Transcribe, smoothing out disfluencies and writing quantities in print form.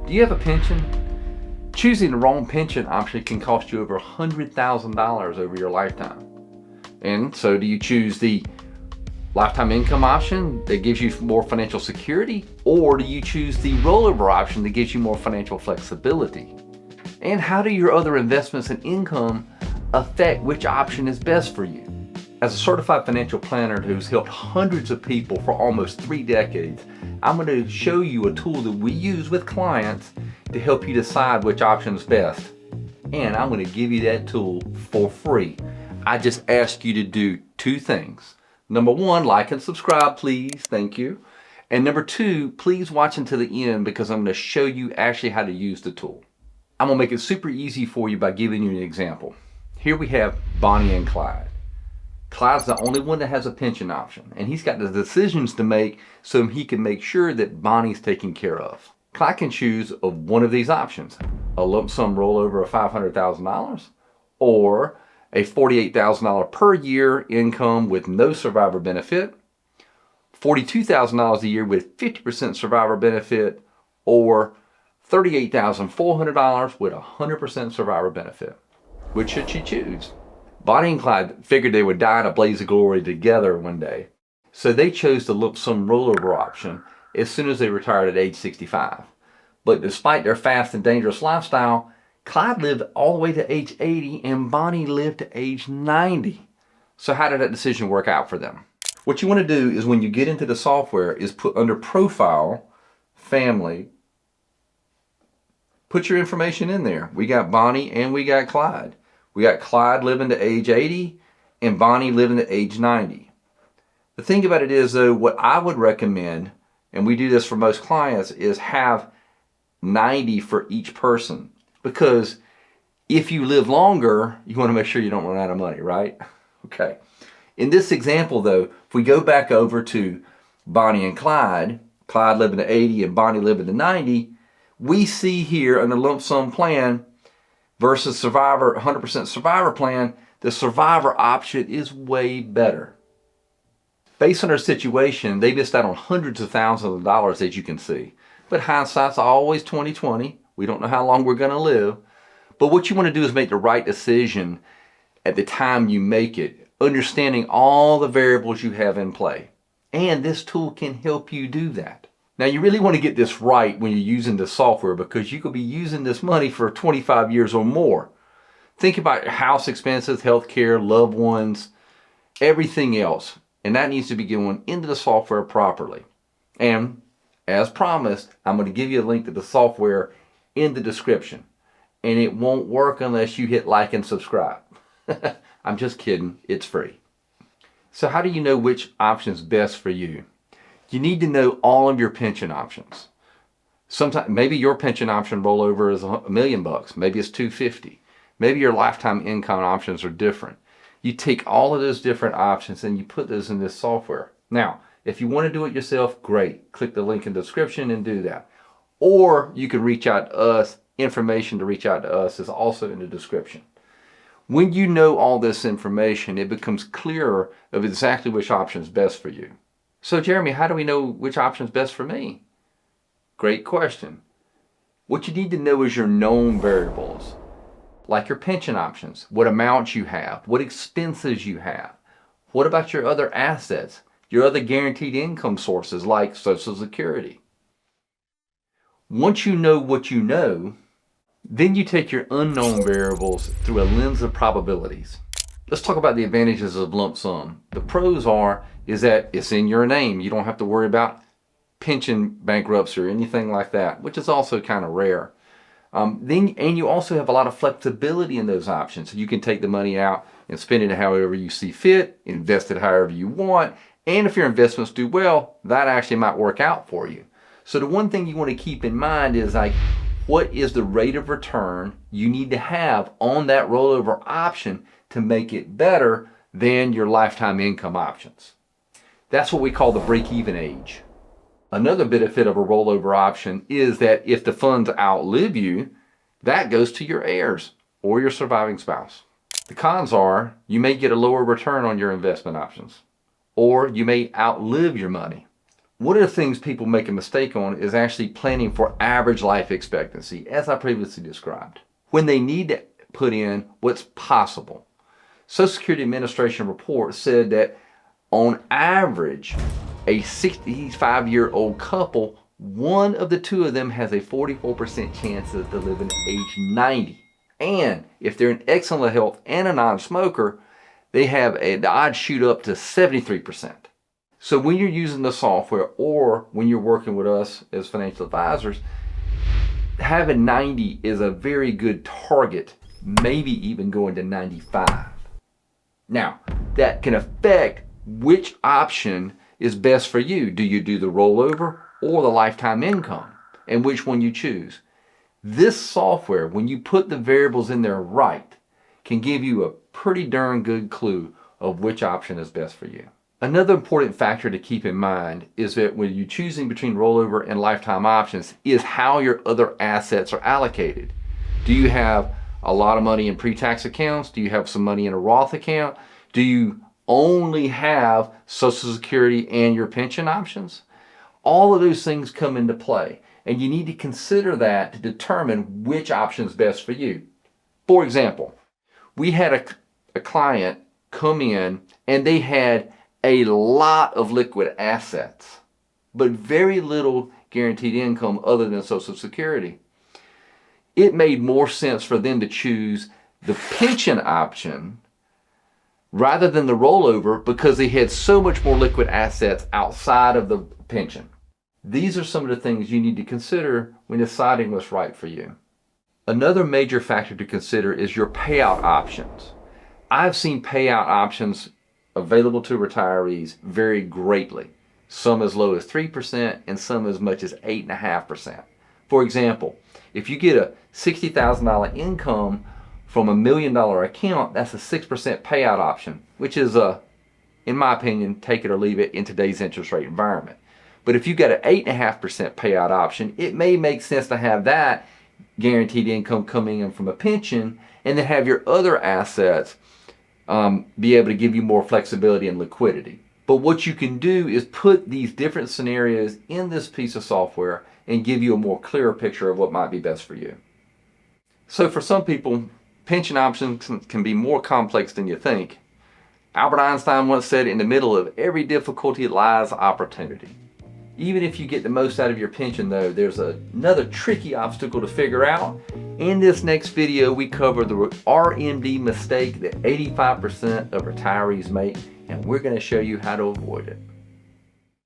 Do you have a pension? Choosing the wrong pension option can cost you over $100,000 over your lifetime. And so do you choose the lifetime income option that gives you more financial security, or do you choose the rollover option that gives you more financial flexibility? And how do your other investments and income affect which option is best for you? As a certified financial planner who's helped hundreds of people for almost 3 decades, I'm going to show you a tool that we use with clients to help you decide which option is best. And I'm going to give you that tool for free. I just ask you to do 2 things. Number 1, like and subscribe, please. Thank you. And number 2, please watch until the end because I'm going to show you actually how to use the tool. I'm going to make it super easy for you by giving you an example. Here we have Bonnie and Clyde. Clyde's the only one that has a pension option, and he's got the decisions to make so he can make sure that Bonnie's taken care of. Clyde can choose of one of these options: a lump sum rollover of $500,000 or a $48,000 per year income with no survivor benefit, $42,000 a year with 50% survivor benefit, or $38,400 with 100% survivor benefit. Which should she choose? Bonnie and Clyde figured they would die in a blaze of glory together one day, so they chose the lump sum rollover option as soon as they retired at age 65. But despite their fast and dangerous lifestyle, Clyde lived all the way to age 80 and Bonnie lived to age 90. So how did that decision work out for them? What you want to do is when you get into the software is put under Profile, Family, put your information in there. We got Bonnie and we got Clyde. We got Clyde living to age 80 and Bonnie living to age 90. The thing about it is though, what I would recommend, and we do this for most clients, is have 90 for each person. Because if you live longer, you want to make sure you don't run out of money, right? Okay. In this example though, if we go back over to Bonnie and Clyde, Clyde living to 80 and Bonnie living to 90, we see here in the lump sum plan versus survivor, 100% survivor plan, the survivor option is way better. Based on their situation, they missed out on hundreds of thousands of dollars, as you can see. But hindsight's always 20/20. We don't know how long we're going to live. But what you want to do is make the right decision at the time you make it, understanding all the variables you have in play. And this tool can help you do that. Now, you really want to get this right when you're using the software because you could be using this money for 25 years or more. Think about your house expenses, health care, loved ones, everything else. And that needs to be going into the software properly. And as promised, I'm going to give you a link to the software in the description. And it won't work unless you hit like and subscribe. I'm just kidding. It's free. So how do you know which option is best for you? You need to know all of your pension options. Sometimes, maybe your pension option rollover is $1 million. Maybe it's $250,000. Maybe your lifetime income options are different. You take all of those different options and you put those in this software. Now, if you want to do it yourself, great. Click the link in the description and do that. Or you can reach out to us. Information to reach out to us is also in the description. When you know all this information, it becomes clearer of exactly which option is best for you. So Jeremy, how do we know which option is best for me? Great question. What you need to know is your known variables, like your pension options, what amounts you have, what expenses you have. What about your other assets, your other guaranteed income sources like Social Security? Once you know what you know, then you take your unknown variables through a lens of probabilities. Let's talk about the advantages of lump sum. The pros is that it's in your name. You don't have to worry about pension bankruptcy or anything like that, which is also kind of rare. And you also have a lot of flexibility in those options. You can take the money out and spend it however you see fit, invest it however you want, and if your investments do well, that actually might work out for you. So the one thing you want to keep in mind is what is the rate of return you need to have on that rollover option to make it better than your lifetime income options. That's what we call the break-even age. Another benefit of a rollover option is that if the funds outlive you, that goes to your heirs or your surviving spouse. The cons are you may get a lower return on your investment options, or you may outlive your money. One of the things people make a mistake on is actually planning for average life expectancy, as I previously described, when they need to put in what's possible. Social Security Administration report said that on average, a 65-year-old couple, one of the two of them has a 44% chance of living to age 90. And if they're in excellent health and a non-smoker, they have the odds shoot up to 73%. So when you're using the software or when you're working with us as financial advisors, having 90 is a very good target, maybe even going to 95. Now, that can affect which option is best for you. Do you do the rollover or the lifetime income, and which one you choose? This software, when you put the variables in there right, can give you a pretty darn good clue of which option is best for you. Another important factor to keep in mind is that when you're choosing between rollover and lifetime options is how your other assets are allocated. Do you have a lot of money in pre-tax accounts? Do you have some money in a Roth account? Do you only have Social Security and your pension options? All of those things come into play, and you need to consider that to determine which option is best for you. For example, we had a client come in and they had a lot of liquid assets, but very little guaranteed income other than Social Security. It made more sense for them to choose the pension option rather than the rollover because they had so much more liquid assets outside of the pension. These are some of the things you need to consider when deciding what's right for you. Another major factor to consider is your payout options. I've seen payout options available to retirees vary greatly, some as low as 3% and some as much as 8.5%. For example, if you get a $60,000 income from $1 million account, that's a 6% payout option, which is in my opinion, take it or leave it in today's interest rate environment. But if you got an 8.5% payout option, it may make sense to have that guaranteed income coming in from a pension and then have your other assets be able to give you more flexibility and liquidity. But what you can do is put these different scenarios in this piece of software and give you a more clearer picture of what might be best for you. So for some people, pension options can be more complex than you think. Albert Einstein once said, in the middle of every difficulty lies opportunity. Even if you get the most out of your pension though, there's another tricky obstacle to figure out. In this next video, we cover the RMD mistake that 85% of retirees make, and we're going to show you how to avoid it.